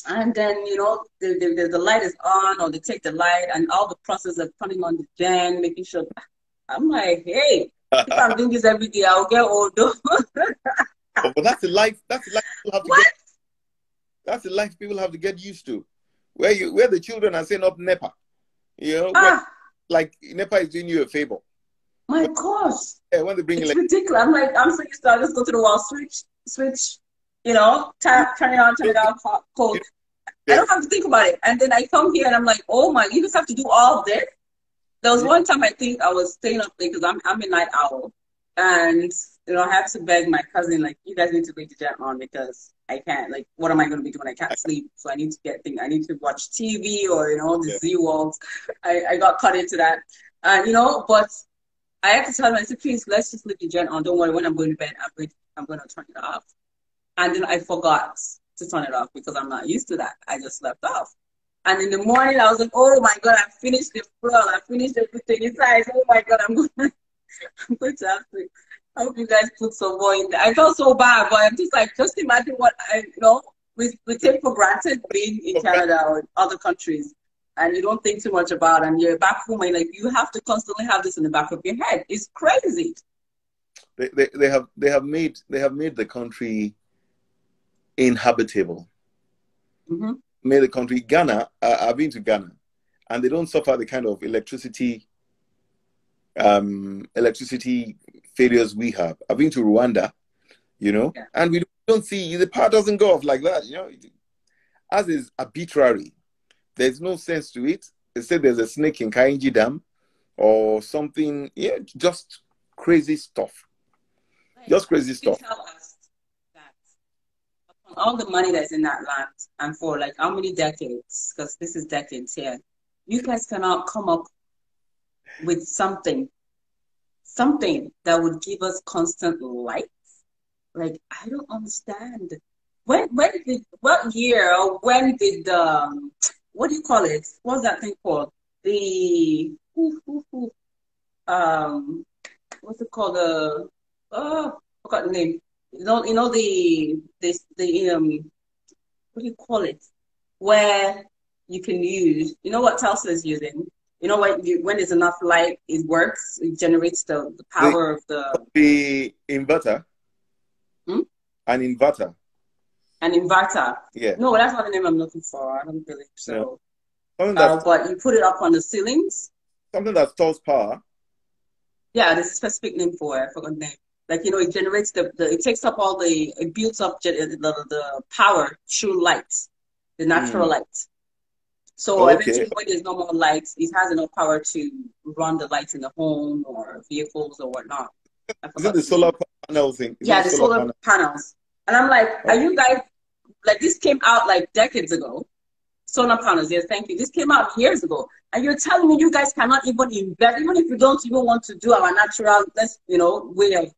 and then the light is on, or they take the light, and all the process of turning on the gen, making sure. I'm like, hey, if I'm doing this every day, I'll get older. But that's the life. That's the life people have to get. That's the life people have to get used to. Where the children are saying up NEPA, like NEPA is doing you a favor. My gosh. Yeah, when they bring it's ridiculous. I'm so used to. I just go to the wall, switch, turn it on, turn it off, hot, cold. Yeah. I don't have to think about it. And then I come here and I'm like, oh my, you just have to do all of this. There was one time I think I was staying up late because I'm a night owl, and I had to beg my cousin, like, you guys need to leave the jet on because I can't. Like, what am I going to be doing? I can't sleep, so I need to get things. I need to watch TV or the Z Walls. I got cut into that, but I had to tell him, I said, please, let's just leave the jet on. Don't worry, when I'm going to bed, I'm going to turn it off. And then I forgot to turn it off because I'm not used to that. I just slept off. And in the morning, I was like, oh my God, I finished the floor. I finished everything inside. Oh my God, I'm going to have to. I hope you guys put some more in there. I felt so bad, but I'm just like, just imagine what we take for granted being in Canada or other countries. and you don't think too much about it, and you're back home and like you have to constantly have this in the back of your head. It's crazy. They have made the country inhabitable. Mm-hmm. Made the country. Ghana, I've been to Ghana, and they don't suffer the kind of electricity failures we have. I've been to Rwanda, you know, yeah. And we don't see, the power doesn't go off like that, you know. As is arbitrary. There's no sense to it. They say there's a snake in Kainji Dam or something. Yeah, just crazy stuff. Right. Just crazy stuff. Tell us that all the money that's in that land, and for like how many decades, because this is decades here, you guys cannot come up with something that would give us constant light. Like, I don't understand. What year or when did what do you call it? What's that thing called? What's it called? I forgot the name. You know what do you call it? Where you can use, you know what Tesla is using? You know what? When there's enough light, it works. It generates the power of the inverter. Hmm? An inverter. An inverter. Yeah. No, that's not the name I'm looking for. I don't believe so. Yeah. But you put it up on the ceilings. Something that stores power. Yeah, there's a specific name for it. I forgot the name. Like, you know, it generates it takes up it builds up the power through light, the natural light. So eventually, when there's no more lights, it has enough power to run the lights in the home or vehicles or whatnot. Is it the solar panel thing? Yeah, the solar panels. And I'm like, are you guys, like, this came out like decades ago. Solar panels, yes, thank you. This came out years ago. And you're telling me you guys cannot even invest, even if you don't even want to do our natural, way of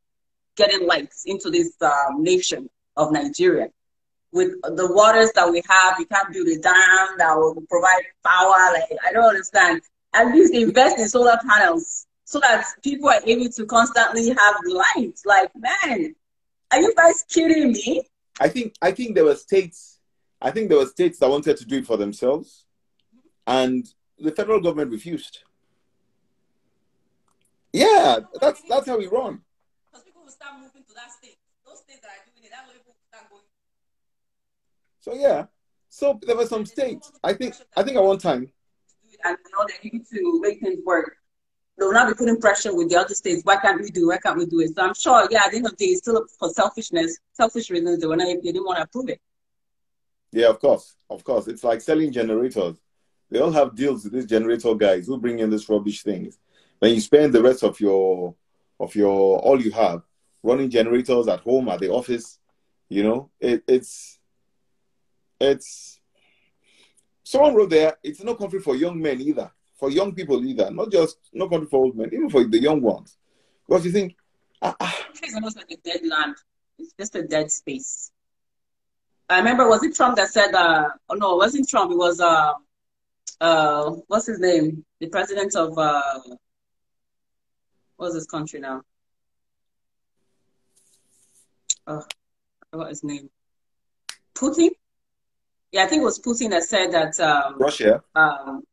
getting lights into this nation of Nigeria. With the waters that we have, you can't build a dam that will provide power. Like, I don't understand. At least invest in solar panels so that people are able to constantly have lights. Like, man, are you guys kidding me? I think there were states. I think there were states that wanted to do it for themselves, and the federal government refused. Yeah, that's how we run. Because people will start moving to that state. Those states that are doing it, that's where people will start going. So yeah, so there were some states. I think at one time. And they need to make things work. They will not be putting pressure with the other states. Why can't we do it? So I'm sure, yeah, at the end of the day, it's still for selfish reasons. They didn't want to approve it. Yeah, of course. It's like selling generators. They all have deals with these generator guys who bring in these rubbish things. Then you spend the rest of your all you have running generators at home, at the office. You know, it's someone wrote there, it's no country for young men either, for young people either, not just no country for old men, even for the young ones. Because you think, it's almost like a dead land. It's just a dead space. I remember, was it Trump that said, no, it wasn't Trump, it was, what's his name? The president of, what's this country now? Oh, I forgot his name. Putin? Yeah, I think it was Putin that said that Russia.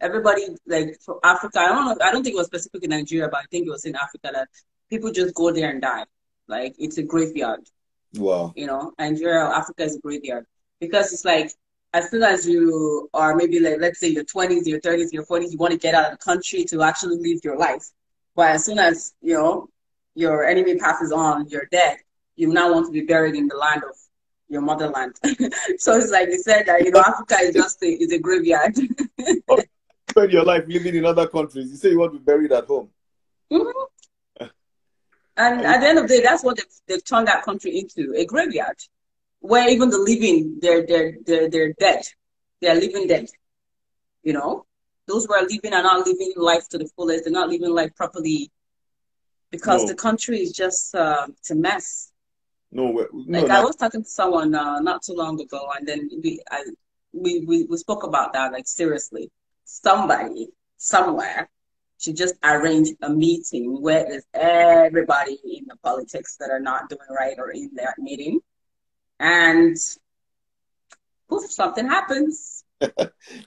Everybody, like, for Africa, I don't think it was specifically Nigeria, but I think it was in Africa that people just go there and die. Like, it's a graveyard. Wow. You know, Nigeria or Africa is a graveyard. Because it's like, as soon as you are maybe, like, let's say your 20s, your 30s, your 40s, you want to get out of the country to actually live your life. But as soon as, you know, your enemy passes on, you're dead, you now want to be buried in the land of your motherland. So it's like you said that, you know, Africa is just a graveyard. Spend your life living in other countries. You say you want to be buried at home. Mm-hmm. And at the end of the day, that's what they've turned that country into, a graveyard, where even the living, they're dead. They're living dead. You know, those who are living are not living life to the fullest. They're not living life properly because the country is just it's a mess. I was talking to someone not too long ago, and then we spoke about that, like, seriously. Somebody somewhere should just arrange a meeting where there's everybody in the politics that are not doing right or in that meeting, and poof, something happens.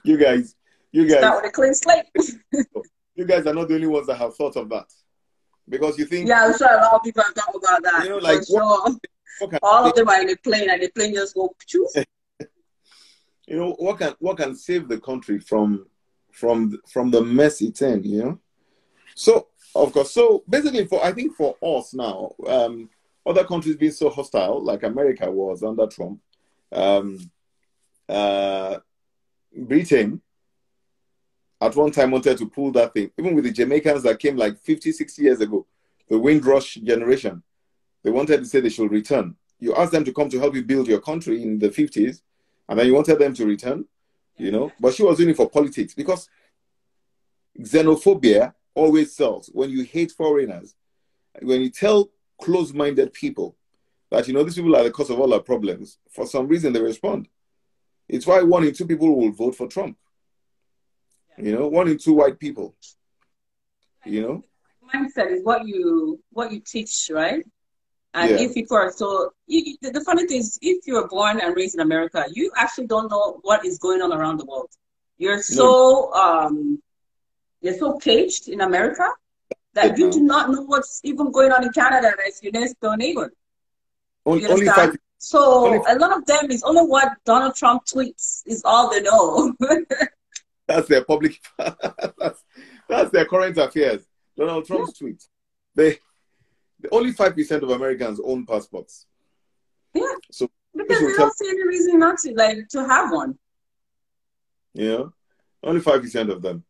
You You guys, start with a clean slate. you guys are not the only ones that have thought of that. Because you think... Yeah, I'm sure a lot of people have thought about that. You know, like, all of them are in a plane, and the plane just go poof. You know, what can save the country from the mess it's in, you know? So, of course, so basically I think for us now, other countries being so hostile, like America was under Trump, Britain at one time wanted to pull that thing, even with the Jamaicans that came like 50, 60 years ago, the Windrush generation, they wanted to say they should return. You asked them to come to help you build your country in the 50s, and then you wanted them to return, you know, but she was doing it for politics, because xenophobia always sells. When you hate foreigners, when you tell close-minded people that, you know, these people are the cause of all our problems, for some reason they respond. It's why 1 in 2 people will vote for Trump. You know, 1 in 2 white people. You know, mindset is what you teach, right? And if people are so, the funny thing is, if you were born and raised in America, you actually don't know what is going on around the world. You're so you're so caged in America that you do not know what's even going on in Canada as your next door neighbor. Only 5. So a lot of them is only what Donald Trump tweets is all they know. That's their public. that's their current affairs. Donald Trump's tweets. Only 5% of Americans own passports. Yeah. So because they don't see any reason not to have one. Yeah. Only 5% of them.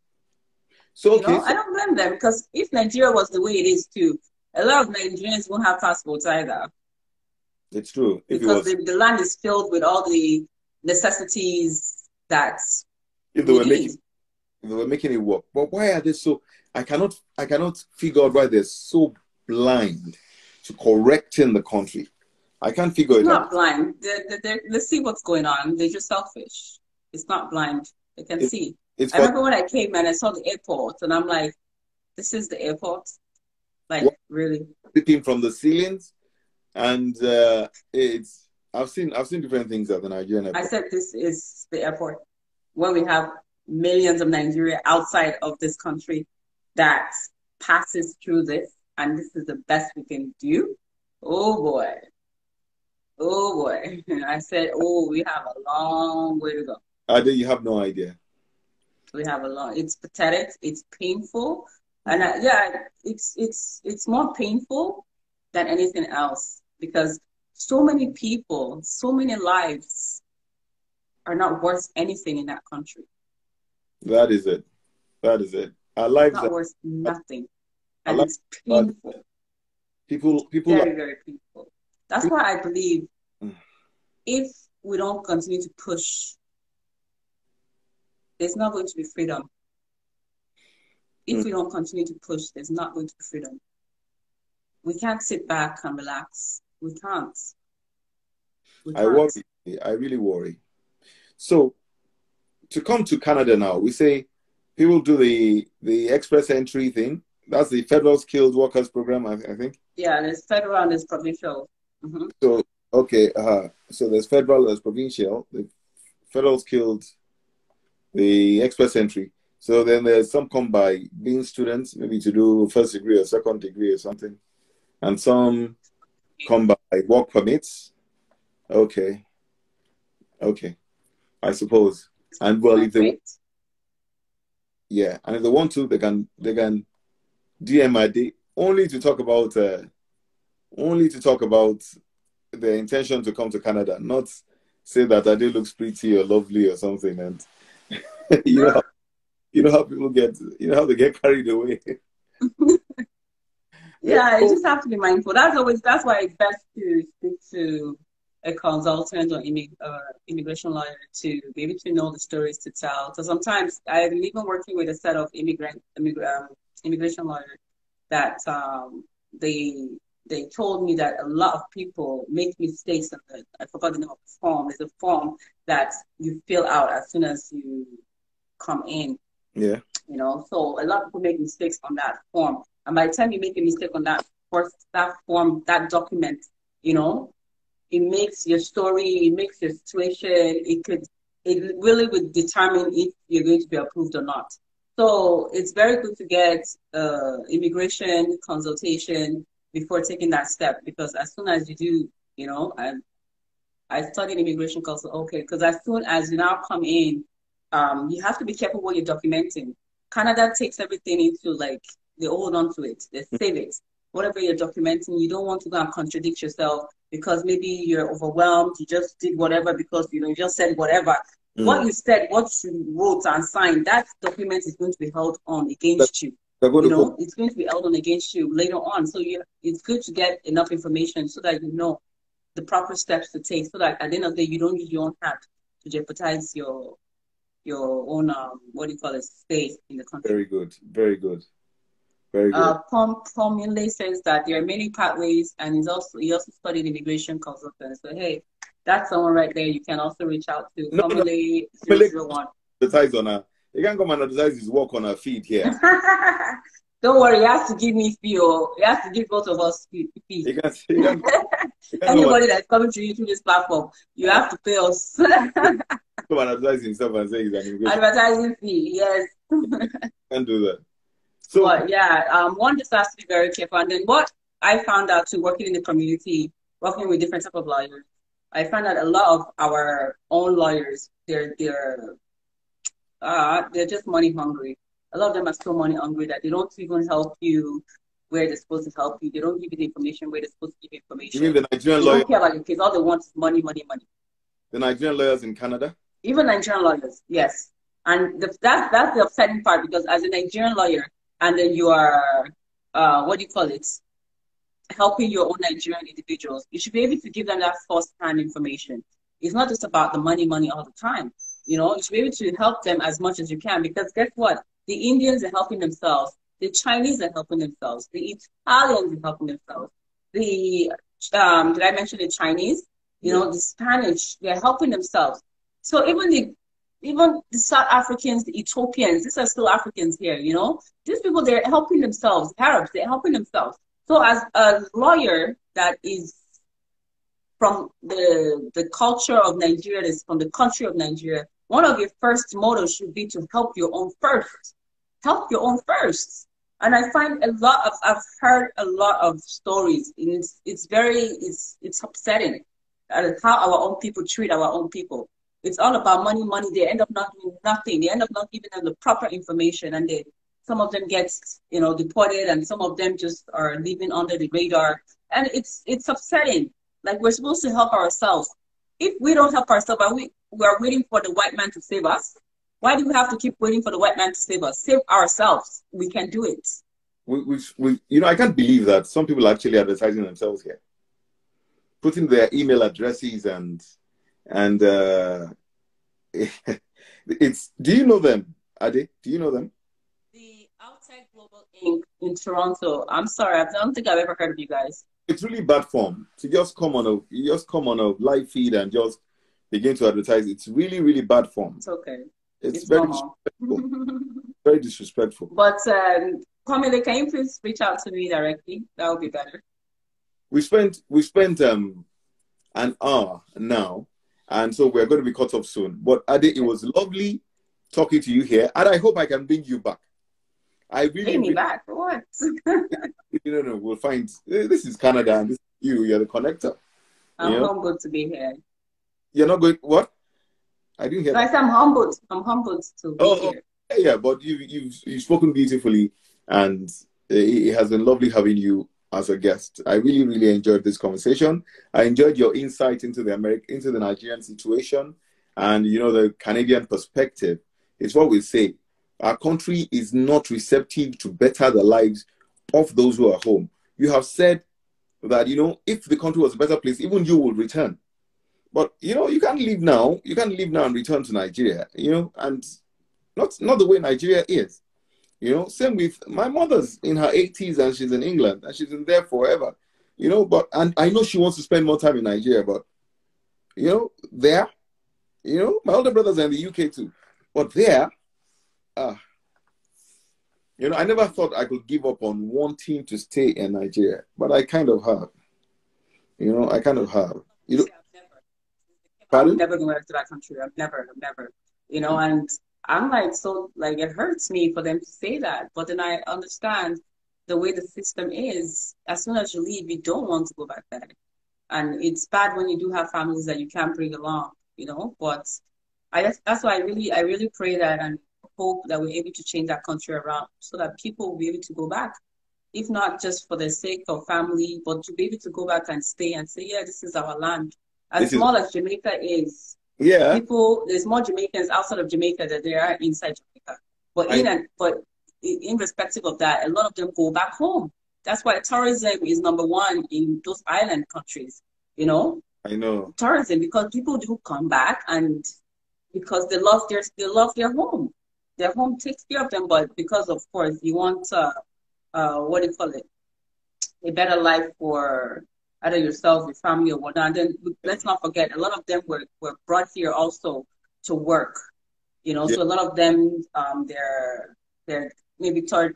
So okay. I don't blame them, because if Nigeria was the way it is too, a lot of Nigerians won't have passports either. It's true. Because the land is filled with all the necessities that if they were making it work. But why are they so? I cannot figure out why they're so blind to correcting the country. I can't figure it out. It's not blind. They see what's going on. They're just selfish. It's not blind. They can see. I remember when I came and I saw the airport, and I'm like, this is the airport? Like, what? Really? Peeping from the ceilings, and I've seen different things at the Nigerian airport. I said, this is the airport, when we have millions of Nigeria outside of this country that passes through this, and this is the best we can do. Oh boy. Oh boy. I said, we have a long way to go. Ade, you have no idea. We have a long. It's pathetic. It's painful, and it's more painful than anything else, because so many people, so many lives are not worth anything in that country. That is it. That is it. Our lives not worth nothing, and it's painful. People very, very painful. That's why I believe if we don't continue to push, there's not going to be freedom. If we don't continue to push, there's not going to be freedom. We can't sit back and relax. We can't. I worry. I really worry. So, to come to Canada now, we say people do the express entry thing. That's the Federal Skilled Workers Program, I think. Yeah, there's federal and there's provincial. Mm-hmm. So, okay, so there's federal, there's provincial. The Federal Skilled, the express entry. So then there's some come by being students, maybe to do first degree or second degree or something. And some come by work permits. Okay. I suppose. And well, if they and if they want to, they can DM ID only to talk about their intention to come to Canada, not say that Ade looks pretty or lovely or something. And you know how people get, how they get carried away. Yeah, you just have to be mindful. That's why it's best to speak to a consultant or immigration lawyer to be able to know the stories to tell. So sometimes I've even working with a set of immigration lawyers that they told me that a lot of people make mistakes. I forgot the name of the form. There's a form that you fill out as soon as you come in. Yeah. So a lot of people make mistakes on that form. And by the time you make a mistake on that form, that document, it makes your story, it makes your situation, it it really would determine if you're going to be approved or not. So it's very good to get immigration consultation before taking that step, because as soon as you do, you know, I studied immigration consult, okay, because as soon as you now come in, you have to be careful what you're documenting. Canada takes everything into, like, they hold on to it, they save it. Whatever you're documenting, you don't want to go and contradict yourself because maybe you're overwhelmed, you just did whatever because, you know, you just said whatever. What you said, what you wrote and signed, that document is going to be held on against you. You know, it's going to be held on against you later on. So it's good to get enough information so that you know the proper steps to take, so that at the end of the day, you don't use your own hand to jeopardize your own, what do you call it, stay in the country. Very good. Very good. Very good. Pomile says that there are many pathways, and he also studied immigration consultant. So, hey, that's someone right there you can also reach out to. Pomile 001. Advertise on her. You can come and advertise his work on her feed here. Don't worry, he has to give me fee, or he has to give both of us fee. Anybody that's coming to you through this platform, you have to pay us. Come and advertise himself and say he's an immigration. Advertising fee, yes. Can't do that. So, but yeah, one just has to be very careful. And then what I found out too, working in the community, working with different type of lawyers, I found out a lot of our own lawyers, they're just money hungry. A lot of them are so money hungry that they don't even help you where they're supposed to help you. They don't give you the information where they're supposed to give you information. You mean the Nigerian lawyers? They don't care about your case. All they want is money, money, money. The Nigerian lawyers in Canada? Even Nigerian lawyers, yes. And that's the upsetting part, because as a Nigerian lawyer, and then you are, what do you call it, helping your own Nigerian individuals, you should be able to give them that first-hand information. It's not just about the money all the time. You know, you should be able to help them as much as you can, because guess what? The Indians are helping themselves. The Chinese are helping themselves. The Italians are helping themselves. The, did I mention the Chinese? You know, the Spanish, they're helping themselves. So even the South Africans, the Ethiopians, these are still Africans here, you know? These people, they're helping themselves. The Arabs, they're helping themselves. So as a lawyer that is from the culture of Nigeria, is from the country of Nigeria, one of your first mottos should be to help your own first. Help your own first. And I find I've heard a lot of stories, and it's upsetting how our own people treat our own people. It's all about money. They end up not doing nothing. They end up not giving them the proper information, and some of them get, you know, deported, and some of them just are living under the radar. And it's upsetting. Like, we're supposed to help ourselves. If we don't help ourselves, we are waiting for the white man to save us. Why do we have to keep waiting for the white man to save us? Save ourselves. We can do it. We you know, I can't believe that some people are actually advertising themselves here, putting their email addresses and it's. Do you know them, Ade? Do you know them? The Outtech Global Inc. in Toronto. I'm sorry, I don't think I've ever heard of you guys. It's really bad form to just come on a live feed and just begin to advertise. It's really, really bad form. It's okay. It's very disrespectful. Very disrespectful. But Kwamile, can you please reach out to me directly? That would be better. We spent an hour now, and so we're going to be cut off soon. But Ade, it was lovely talking to you here, and I hope I can bring you back. Bring me back for what? No, we'll find. This is Canada, and this is you. You're the connector. I'm humbled to be here. You're not going. What? I didn't hear. Guys, I'm humbled. I'm humbled to be here. Yeah, but you've spoken beautifully, and it has been lovely having you as a guest. I really, really enjoyed this conversation. I enjoyed your insight into the Nigerian situation, and the Canadian perspective. It's what we say. Our country is not receptive to better the lives of those who are home. You have said that, if the country was a better place, even you will return. But, you can't leave now. You can't leave now and return to Nigeria, and not the way Nigeria is. Same with my mother's in her 80s and she's in England and she's in there forever. And I know she wants to spend more time in Nigeria, but, there, my older brothers are in the UK too. But there, I never thought I could give up on wanting to stay in Nigeria, but I kind of have. I kind of have. Pardon? I'm never going back to that country. I'm never. You know, and I'm like, so like it hurts me for them to say that. But then I understand the way the system is. As soon as you leave, you don't want to go back there. And it's bad when you do have families that you can't bring along, you know. But that's why I really pray that and hope that we're able to change that country around so that people will be able to go back, if not just for the sake of family, but to be able to go back and stay and say, yeah, this is our land. As small as Jamaica is, there's more Jamaicans outside of Jamaica than there are inside Jamaica. But irrespective of that, a lot of them go back home. That's why tourism is number one in those island countries, you know? I know. Tourism, because people do come back and because they love their home. Their home takes care of them, but because of course you want what do you call it? A better life for either yourself, your family, or whatnot. And then let's not forget, a lot of them were brought here also to work. You know, so a lot of them they're maybe third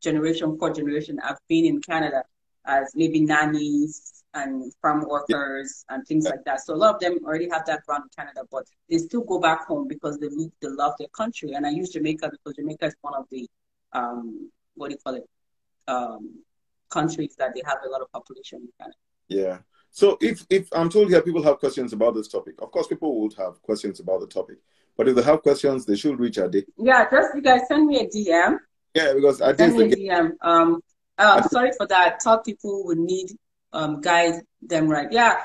generation, fourth generation have been in Canada as maybe nannies and farm workers and things like that. So a lot of them already have that ground in Canada, but they still go back home because they love their country. And I use Jamaica because Jamaica is one of the what do you call it? Countries that they have a lot of population in Canada. Yeah. So if I'm told here people have questions about this topic, of course people would have questions about the topic. But if they have questions, they should reach Ade. Yeah, just you guys send me a DM. Yeah, because I send me a DM. I'm sorry for that. Thought people would need guide them right. Yeah.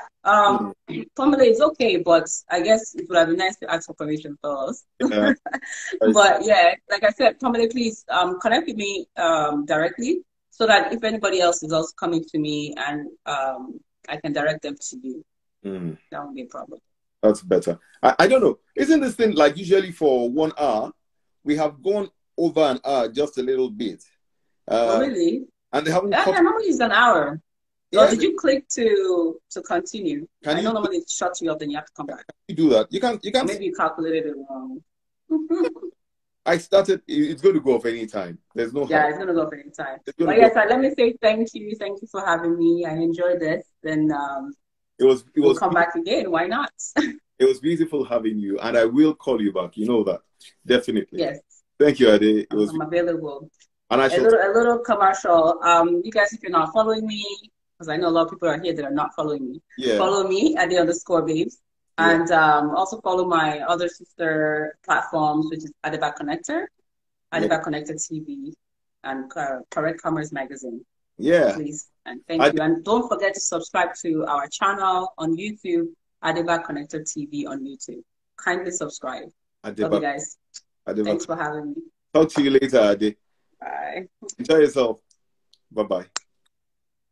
Formula is okay, but I guess it would have been nice to ask for permission first. Yeah. But yeah, like I said, Formula, please connect with me directly so that if anybody else is also coming to me and I can direct them to you. That won't be a problem. That's better. I don't know. Isn't this thing like usually for 1 hour? We have gone over an hour just a little bit. Oh, really? And they haven't. Yeah, normally it's an hour. Yeah. Or did you click to continue? I know normally it shuts you off, then you have to come back. You do that. You can. Maybe you calculated it wrong. I started. It's going to go off any time. There's no. Yeah, it's going to go off any time. But yes, let me say thank you. Thank you for having me. I enjoyed this. Then we'll come back again. Why not? It was beautiful having you, and I will call you back. You know that, definitely. Yes. Thank you, Ade. I'm available. And a little commercial. You guys, if you're not following me, because I know a lot of people are here that are not following me. Yeah. Follow me at @_babes, and also follow my other sister platforms, which is Adeback Connector, Adeback Connector TV, and Correct Commerce Magazine. Yeah. Please and thank you, and don't forget to subscribe to our channel on YouTube, Adeback Connector TV on YouTube. Kindly subscribe. Love you guys. Thanks for having me. Talk to you later, Ade. Bye. Enjoy yourself. Bye-bye.